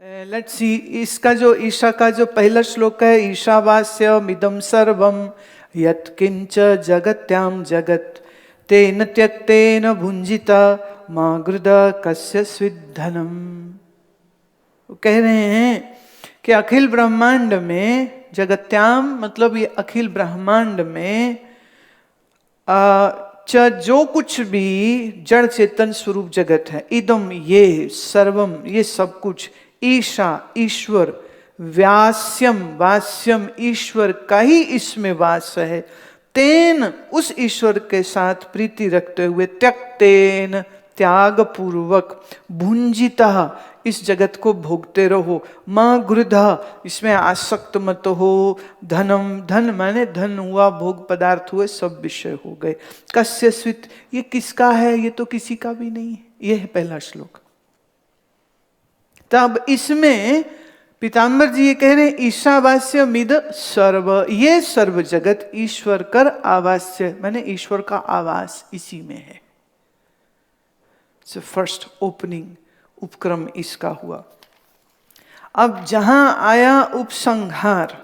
Let's see, इसका जो ईशा का जो पहला श्लोक है, ईशावास्यमिदं सर्वं यत्किंच जगत्याम जगत तेन त्यक्तेन भुंजिता मा गृद कस्य स्विद्धनम। वो कह रहे हैं कि अखिल ब्रह्मांड में, जगत्याम मतलब ये अखिल ब्रह्मांड में जो कुछ भी जड़ चेतन स्वरूप जगत है, इदम ये सर्वम ये सब कुछ, ईशा ईश्वर, व्यास्यम वास्यम ईश्वर का ही इसमें वास है, तेन उस ईश्वर के साथ प्रीति रखते हुए, त्यक्तेन त्याग पूर्वक, भुंजिता इस जगत को भोगते रहो, मां गृधा इसमें आसक्त मत हो, धनम धन माने धन हुआ, भोग पदार्थ हुए, सब विषय हो गए, कस्य स्वित ये किसका है, ये तो किसी का भी नहीं है। ये है पहला श्लोक। तब इसमें पीताम्बर जी ये कह रहे हैं ईशावास्य मिद सर्व, ये सर्व जगत ईश्वर कर आवास्य माने ईश्वर का आवास इसी में है। फर्स्ट ओपनिंग उपक्रम इसका हुआ। अब जहां आया उपसंहार,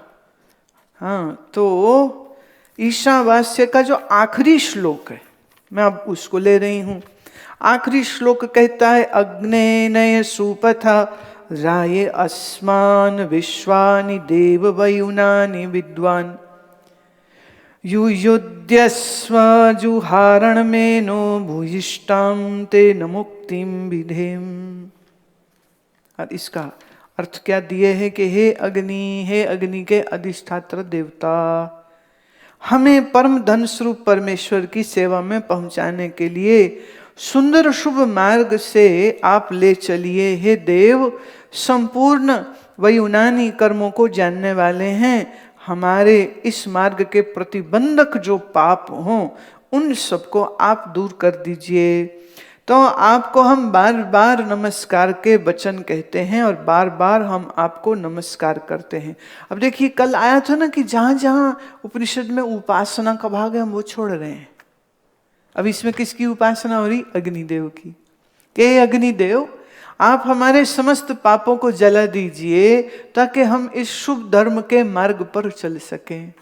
हाँ, तो ईशावास्य का जो आखिरी श्लोक है, मैं अब उसको ले रही हूं। आखिरी श्लोक कहता है अग्नेनय सुपथा राये अस्मान विश्वानि देव वयुनानि विद्वान युयुध्यस्व जुहारण में नो भूयिष्टाम ते न मुक्तिम विधेम। और इसका अर्थ क्या दिए है कि हे अग्नि के अधिष्ठात्र देवता, हमें परम धन स्वरूप परमेश्वर की सेवा में पहुंचाने के लिए सुंदर शुभ मार्ग से आप ले चलिए। हे देव, संपूर्ण वयुनानी कर्मों को जानने वाले हैं, हमारे इस मार्ग के प्रतिबंधक जो पाप हों उन सबको आप दूर कर दीजिए। तो आपको हम बार बार नमस्कार के वचन कहते हैं और बार बार हम आपको नमस्कार करते हैं। अब देखिए, कल आया था ना कि जहां जहां उपनिषद में उपासना का भाग है हम वो छोड़ रहे हैं। अब इसमें किसकी उपासना हो रही? अग्निदेव की। के अग्निदेव, आप हमारे समस्त पापों को जला दीजिए ताकि हम इस शुभ धर्म के मार्ग पर चल सकें।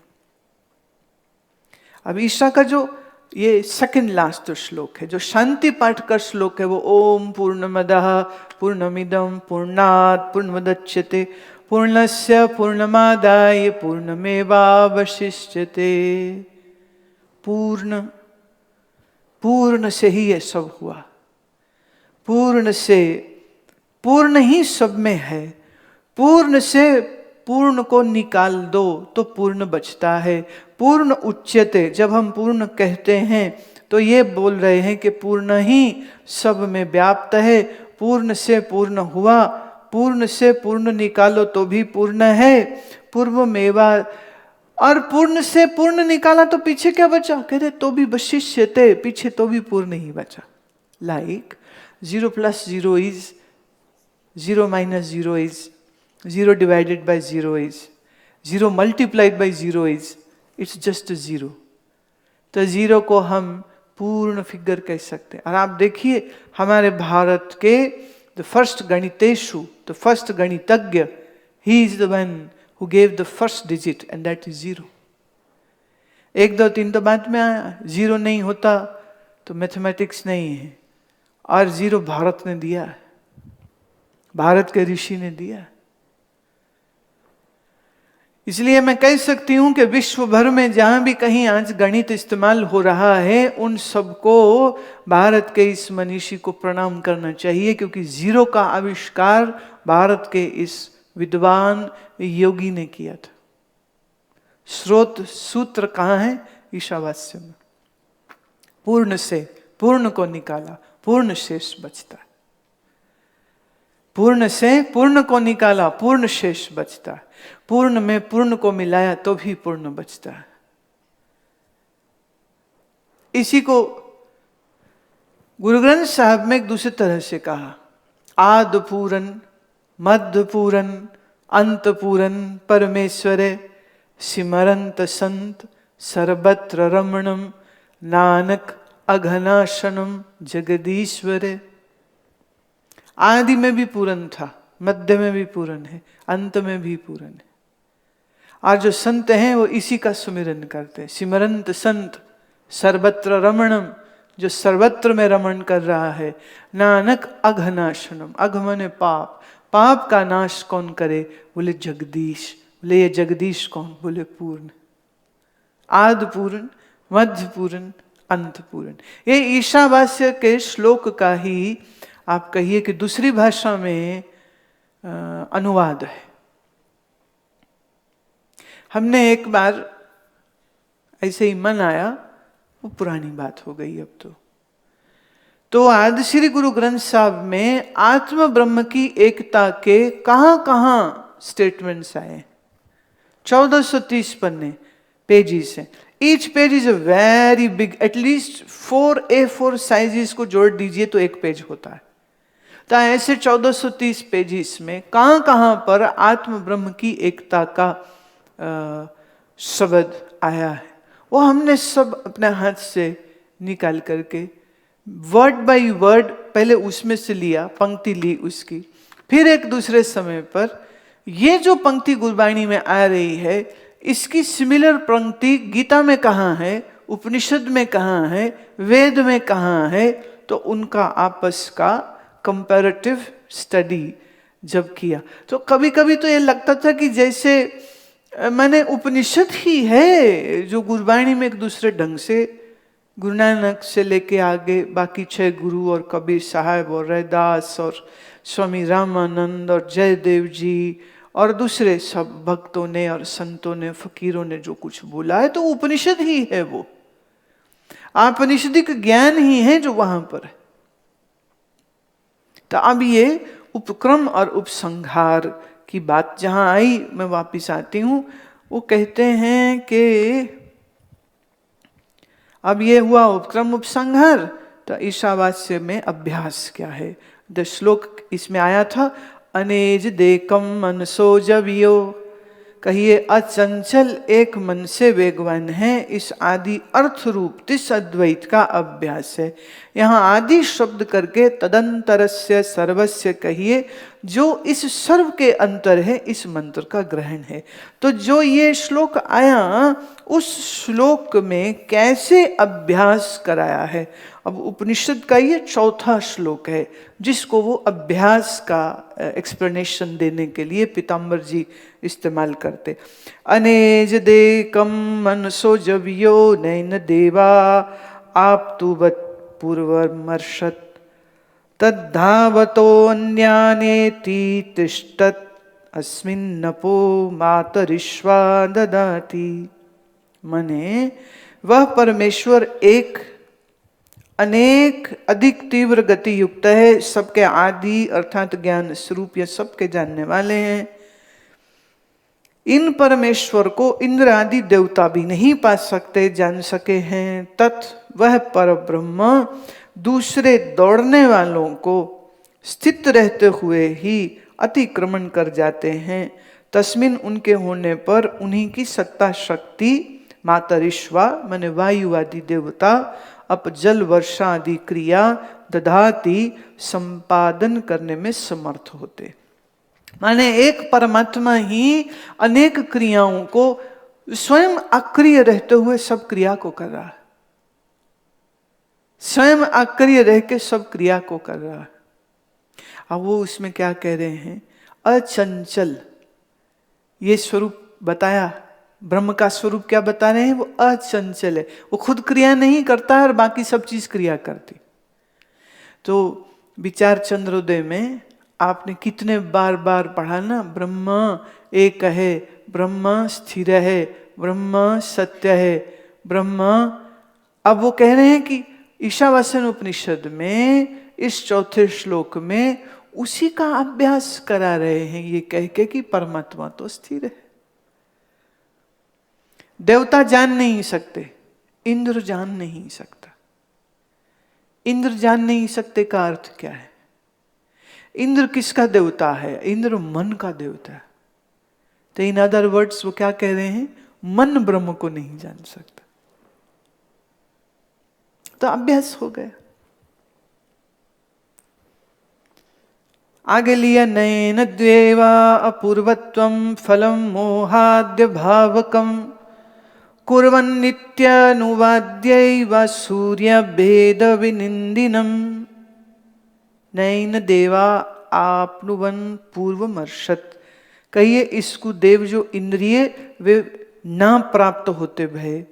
अब ईशा का जो ये सेकंड लास्ट श्लोक है, जो शांति पाठ का श्लोक है, वो ओम पूर्णमदः पूर्णमिदं पूर्णात् पूर्णमुदच्यते पूर्णस्य पूर्णमादाय पूर्णमेवावशिष्यते। पूर्ण से ही ये सब हुआ, पूर्ण से पूर्ण ही सब में है। पूर्ण से पूर्ण को निकाल दो तो पूर्ण बचता है। पूर्ण उच्यते, जब हम पूर्ण कहते हैं तो ये बोल रहे हैं कि पूर्ण ही सब में व्याप्त है। पूर्ण से पूर्ण हुआ, पूर्ण से पूर्ण निकालो तो भी पूर्ण है। पूर्व मेवा, और पूर्ण से पूर्ण निकाला तो पीछे क्या बचा? कहते तो भी वशिष्यते, पीछे तो भी पूर्ण ही बचा। Like 0 + 0 is 0 - 0 is 0 divided by 0 is 0 multiplied by 0 is it's just 0। तो 0 को हम पूर्ण फिगर कह सकते हैं। और आप देखिए हमारे भारत के द फर्स्ट गणितेशु, द फर्स्ट गणितज्ञ, he is the one who gave the first digit and that is 0। 1 2 3 तो बाद में आया, 0 नहीं होता तो मैथमेटिक्स नहीं है। और 0 भारत ने दिया है, भारत के ऋषि ने दिया। इसलिए मैं कह सकती हूं कि विश्व भर में जहां भी कहीं आज गणित इस्तेमाल हो रहा है, उन सबको भारत के इस मनीषी को प्रणाम करना चाहिए, क्योंकि 0 का आविष्कार भारत के इस विद्वान योगी ने किया था। स्रोत सूत्र कहां है? ईशावास्य में। पूर्ण से पूर्ण को निकाला, पूर्ण शेष बचता है। पूर्ण से पूर्ण को निकाला, पूर्ण शेष बचता है। पूर्ण में पूर्ण को मिलाया तो भी पूर्ण बचता है। इसी को गुरु ग्रंथ साहब में एक दूसरी तरह से कहा, आद पूरन मध्य पूरन अंत पूरन परमेश्वरे सिमरंत संत सर्वत्र रमणम नानक अघनाशनम जगदीश्वरे। आदि में भी पूरन था, मध्य में भी पूर्ण है, अंत में भी पूर्ण है। आज जो संत हैं वो इसी का सुमिरन करते हैं। सिमरंत संत सर्वत्र रमणम, जो सर्वत्र में रमण कर रहा है। नानक अघनाशनम, अघ माने पाप, पाप का नाश कौन करे? बोले जगदीश। बोले ये जगदीश कौन? बोले पूर्ण, आदि पूर्ण, मध्य पूर्ण, अंत पूर्ण। ये ईशावास्य के श्लोक का ही आप कहिए कि दूसरी भाषा में अनुवाद है। हमने एक बार ऐसे ही मन आया, वो पुरानी बात हो गई अब तो आदि श्री गुरु ग्रंथ साहब में आत्म ब्रह्म की एकता के कहां कहां स्टेटमेंट्स आए? 1430 पन्ने पेजेस हैं। Each page is a very big, at least 4 A4 sizes को जोड़ दीजिए तो एक पेज होता है। तो ऐसे 1430 पेजेस में कहां कहां पर आत्म ब्रह्म की एकता का शब्द आया है, वो हमने सब अपने हाथ से निकाल करके वर्ड बाय वर्ड पहले उसमें से लिया, पंक्ति ली उसकी, फिर एक दूसरे समय पर ये जो पंक्ति गुरबाणी में आ रही है, इसकी सिमिलर पंक्ति गीता में कहाँ है, उपनिषद में कहाँ है, वेद में कहाँ है, तो उनका आपस का कंपैरेटिव स्टडी जब किया तो कभी कभी तो ये लगता था कि जैसे मैंने उपनिषद ही है जो गुरबाणी में एक दूसरे ढंग से, गुरु नानक से लेके आगे बाकी 6 गुरु और कबीर साहब और रैदास और स्वामी रामानंद और जयदेव जी और दूसरे सब भक्तों ने और संतों ने, फकीरों ने जो कुछ बोला है, तो उपनिषद ही है वो, आपनिषदिक ज्ञान ही है जो वहां पर है। तो अब ये उपक्रम और उपसंहार की बात जहां आई, मैं वापिस आती हूं। वो कहते हैं कि अब ये हुआ उपक्रम उपसंहार, तो ईशावास्य में अभ्यास क्या है? द श्लोक इसमें आया था, अनेज देकम मनसो जवियो, कहिए अचंचल एक मन से वेगवान है, इस आदि अर्थ रूप तिस अद्वैत का अभ्यास है। यहाँ आदि शब्द करके तदंतरस्य सर्वस्य कहिए, जो इस सर्व के अंतर है, इस मंत्र का ग्रहण है। तो जो ये श्लोक आया, उस श्लोक में कैसे अभ्यास कराया है? अब उपनिषद का ये 4था श्लोक है जिसको वो अभ्यास का एक्सप्लेनेशन देने के लिए पीताम्बर जी इस्तेमाल करते। अनेज देकम मनसो जवियो नैन देवा आप तु पूर्वमर्षत तद्धावतो अन्यानेति तिष्ठत् अस्मिन्नपो मातरिश्वा ददाति। माने वह परमेश्वर एक अनेक अधिक तीव्र गति युक्त है, सबके आदि अर्थात ज्ञान स्वरूप, या सबके जानने वाले हैं। इन परमेश्वर को इंद्र आदि देवता भी नहीं पा सकते, जान सके हैं। तत् वह पर ब्रह्म दूसरे दौड़ने वालों को स्थित रहते हुए ही अतिक्रमण कर जाते हैं। तस्मिन उनके होने पर उन्हीं की सत्ता शक्ति मातरिश्वा माने वायु आदि देवता अप जल वर्षा आदि क्रिया दधाती संपादन करने में समर्थ होते। माने एक परमात्मा ही अनेक क्रियाओं को स्वयं अक्रिय रहते हुए सब क्रिया को कर रहा है, स्वयं अक्रिय रह के सब क्रिया को कर रहा है। अब वो उसमें क्या कह रहे हैं? अचंचल ये स्वरूप बताया, ब्रह्म का स्वरूप क्या बता रहे हैं? वो अचंचल है, वो खुद क्रिया नहीं करता है और बाकी सब चीज क्रिया करती। तो विचार चंद्रोदय में आपने कितने बार बार पढ़ा ना, ब्रह्म एक है, ब्रह्म स्थिर है, ब्रह्म सत्य है, ब्रह्म। अब वो कह रहे हैं कि ईशावास्य उपनिषद में इस 4थे श्लोक में उसी का अभ्यास करा रहे हैं, ये कह के कि परमात्मा तो स्थिर है। देवता जान नहीं सकते, इंद्र जान नहीं सकता। इंद्र जान नहीं सकते का अर्थ क्या है? इंद्र किसका देवता है? इंद्र मन का देवता है। तो इन अदर वर्ड्स वो क्या कह रहे हैं? मन ब्रह्म को नहीं जान सकता। तो अभ्यास हो गया। आगे लिया नयन द्वेवा अपूर्वत्वं फलम मोहाद्य भावकम कुर्वन् नित्यानुवाद्यैव सूर्य भेद विनिंदिनम। नयन देवा आपनुवन पूर्वमर्षत, कहिए इसको देव जो इंद्रिय वे ना प्राप्त होते भय।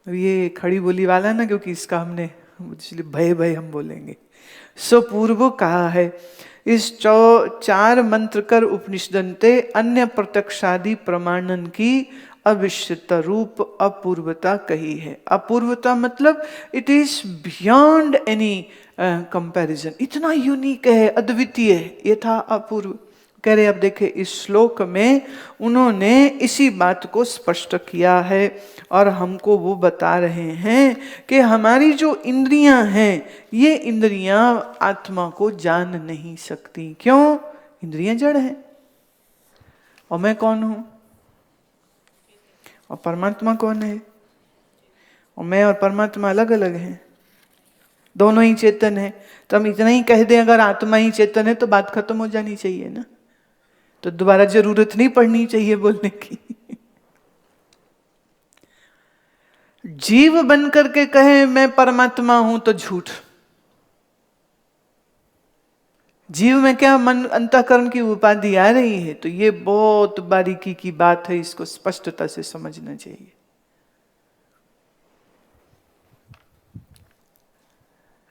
ये खड़ी बोली वाला ना, क्योंकि इसका हमने इसलिए भय भय हम बोलेंगे। सो पूर्व कहा है। इस 4 मंत्र कर उपनिषदंते अन्य प्रत्यक्षादि प्रमाणन की अविश्यता रूप अपूर्वता कही है। अपूर्वता मतलब it is beyond any comparison, इतना यूनिक है, अद्वितीय है, ये था अपूर्व। कह रहे अब देखे इस श्लोक में उन्होंने इसी बात को स्पष्ट किया है और हमको वो बता रहे हैं कि हमारी जो इंद्रियां हैं ये इंद्रियां आत्मा को जान नहीं सकती। क्यों? इंद्रियां जड़ हैं और मैं कौन हूं और परमात्मा कौन है, और मैं और परमात्मा अलग अलग हैं, दोनों ही चेतन है। तो हम इतना ही कह दें अगर आत्मा ही चेतन है तो बात खत्म हो जानी चाहिए ना, तो दोबारा जरूरत नहीं पड़नी चाहिए बोलने की। जीव बन करके कहे मैं परमात्मा हूं तो झूठ। जीव में क्या मन अंतःकरण की उपाधि आ रही है, तो ये बहुत बारीकी की बात है, इसको स्पष्टता से समझना चाहिए।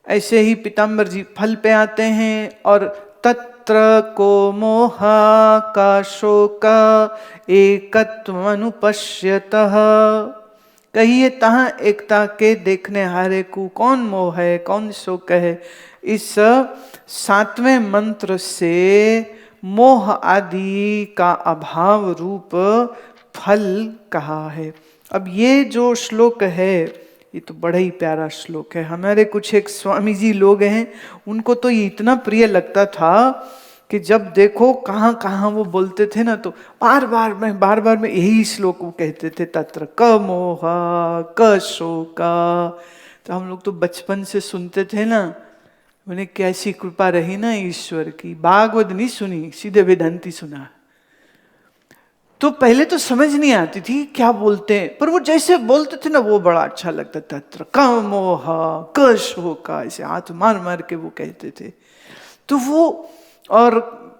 ऐसे ही पीताम्बर जी फल पे आते हैं और तत्र को मोहा का शोक एकत्व अनुपश्यतः, कहिए तहां एकता के देखने हारे को कौन मोह है कौन शोक है। इस 7वें मंत्र से मोह आदि का अभाव रूप फल कहा है। अब ये जो श्लोक है ये तो बड़ा ही प्यारा श्लोक है। हमारे कुछ एक स्वामी जी लोग हैं, उनको तो ये इतना प्रिय लगता था कि जब देखो कहाँ कहाँ वो बोलते थे ना, तो बार बार में यही श्लोक वो कहते थे, तत्र क मोहा क शोका। तो हम लोग तो बचपन से सुनते थे ना, उन्हें कैसी कृपा रही ना ईश्वर की। भागवत नहीं सुनी, सीधे वेदांती सुना। तो पहले तो समझ नहीं आती थी क्या बोलते हैं, पर वो जैसे बोलते थे ना वो बड़ा अच्छा लगता था। तत्र क मोहा क शोका, ऐसे हाथ मार मार के वो कहते थे। तो वो और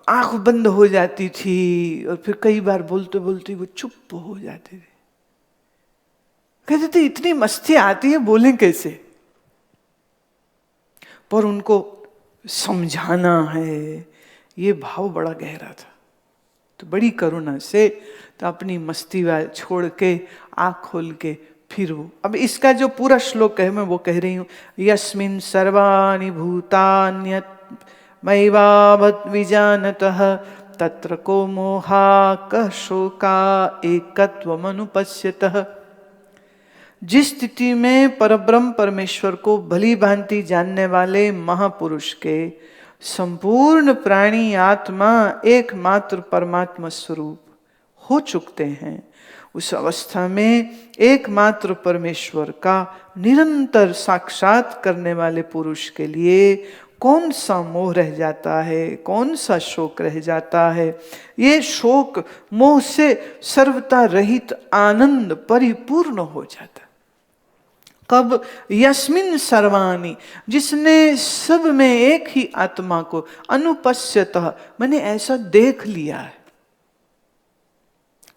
आंख बंद हो जाती थी और फिर कई बार बोलते बोलते वो चुप हो जाते थे। कहते थे इतनी मस्ती आती है, बोले कैसे, पर उनको समझाना है, ये भाव बड़ा गहरा था। तो बड़ी करुणा से तो अपनी मस्ती छोड़ के आँख खोल के फिर वो, अब इसका जो पूरा श्लोक है मैं वो कह रही हूँ। यस्मिन् सर्वाणि भूतान्यत् मैवावत् विजानतः तत्र को मोहा कः शोका एकत्वम् अनुपश्यतः। जिस स्थिति में परब्रह्म परमेश्वर को भली भांति जानने वाले महापुरुष के संपूर्ण प्राणी आत्मा एकमात्र परमात्मा स्वरूप हो चुकते हैं, उस अवस्था में एकमात्र परमेश्वर का निरंतर साक्षात करने वाले पुरुष के लिए कौन सा मोह रह जाता है, कौन सा शोक रह जाता है। ये शोक मोह से सर्वथा रहित आनंद परिपूर्ण हो जाता। कब? यस्मिन् सर्वाणि, जिसने सब में एक ही आत्मा को अनुपश्यतः, मैंने ऐसा देख लिया है,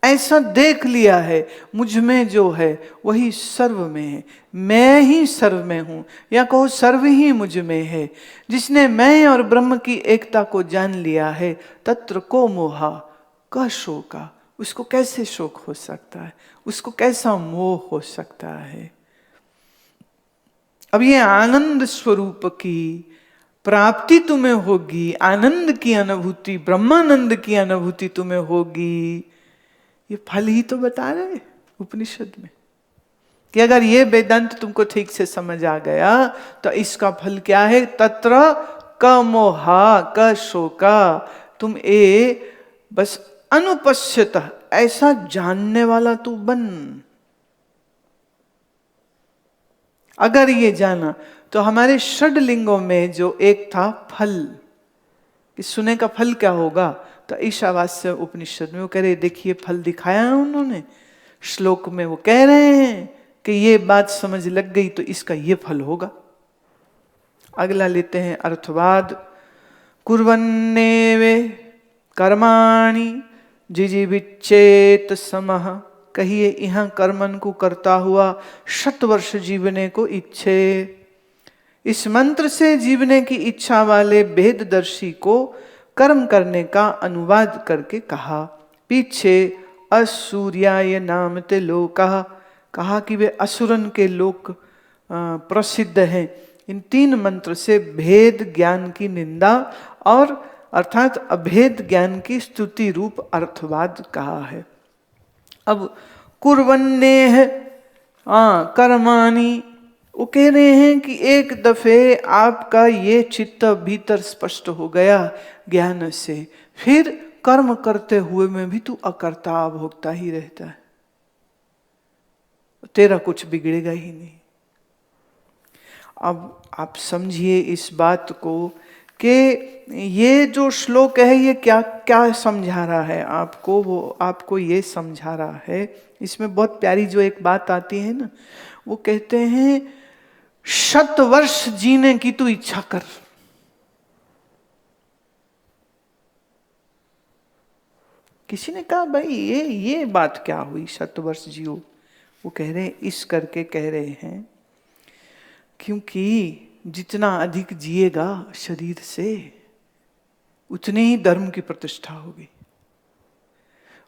ऐसा देख लिया है मुझ में जो है वही सर्व में है, मैं ही सर्व में हूं, या कहो सर्व ही मुझ में है। जिसने मैं और ब्रह्म की एकता को जान लिया है, तत्र को मोहा का शोका, उसको कैसे शोक हो सकता है, उसको कैसा मोह हो सकता है। अब ये आनंद स्वरूप की प्राप्ति तुम्हें होगी, आनंद की अनुभूति, ब्रह्मानंद की अनुभूति तुम्हें होगी। ये फल ही तो बता रहे उपनिषद में कि अगर ये वेदांत तुमको ठीक से समझ आ गया तो इसका फल क्या है। तत्र क मोहा क शोका, तुम बस अनुपश्यतः, ऐसा जानने वाला तू बन। अगर ये जाना तो हमारे षड लिंगों में जो एक था फल, कि सुने का फल क्या होगा, तो ईशावास्य उपनिषद में वो कह रहे, देखिए फल दिखाया है उन्होंने, श्लोक में वो कह रहे हैं कि ये बात समझ लग गई तो इसका ये फल होगा। अगला लेते हैं अर्थवाद। कुर्वन्नेवे कर्माणि जिजीविच्चेत समः, कहिए यहाँ कर्मन को करता हुआ 100 वर्ष जीवने को इच्छे। इस मंत्र से जीवने की इच्छा वाले भेददर्शी को कर्म करने का अनुवाद करके कहा। पीछे असूर्याय नामते लोकः, कहा कि वे असुरन के लोक प्रसिद्ध हैं। इन 3 मंत्र से भेद ज्ञान की निंदा और अर्थात अभेद ज्ञान की स्तुति रूप अर्थवाद कहा है। अब कुर्वन्नेह कर्माणि, वो कह रहे हैं कि एक दफे आपका ये चित्त भीतर स्पष्ट हो गया ज्ञान से, फिर कर्म करते हुए में भी तू अकर्ता भोगता ही रहता है, तेरा कुछ बिगड़ेगा ही नहीं। अब आप समझिए इस बात को कि ये जो श्लोक है ये क्या क्या समझा रहा है आपको, वो आपको ये समझा रहा है। इसमें बहुत प्यारी जो एक बात आती है ना, वो कहते हैं 100 वर्ष जीने की तू इच्छा कर। किसी ने कहा भाई ये बात क्या हुई, 100 वर्ष जियो। वो कह रहे हैं, इस करके कह रहे हैं क्योंकि जितना अधिक जिएगा शरीर से, उतने ही धर्म की प्रतिष्ठा होगी,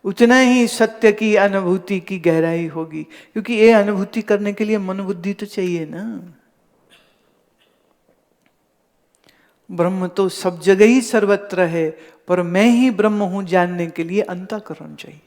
उतना ही सत्य की अनुभूति की गहराई होगी। क्योंकि ये अनुभूति करने के लिए मन बुद्धि तो चाहिए ना। ब्रह्म तो सब जगह ही सर्वत्र है, पर मैं ही ब्रह्म हूं जानने के लिए अंतःकरण चाहिए।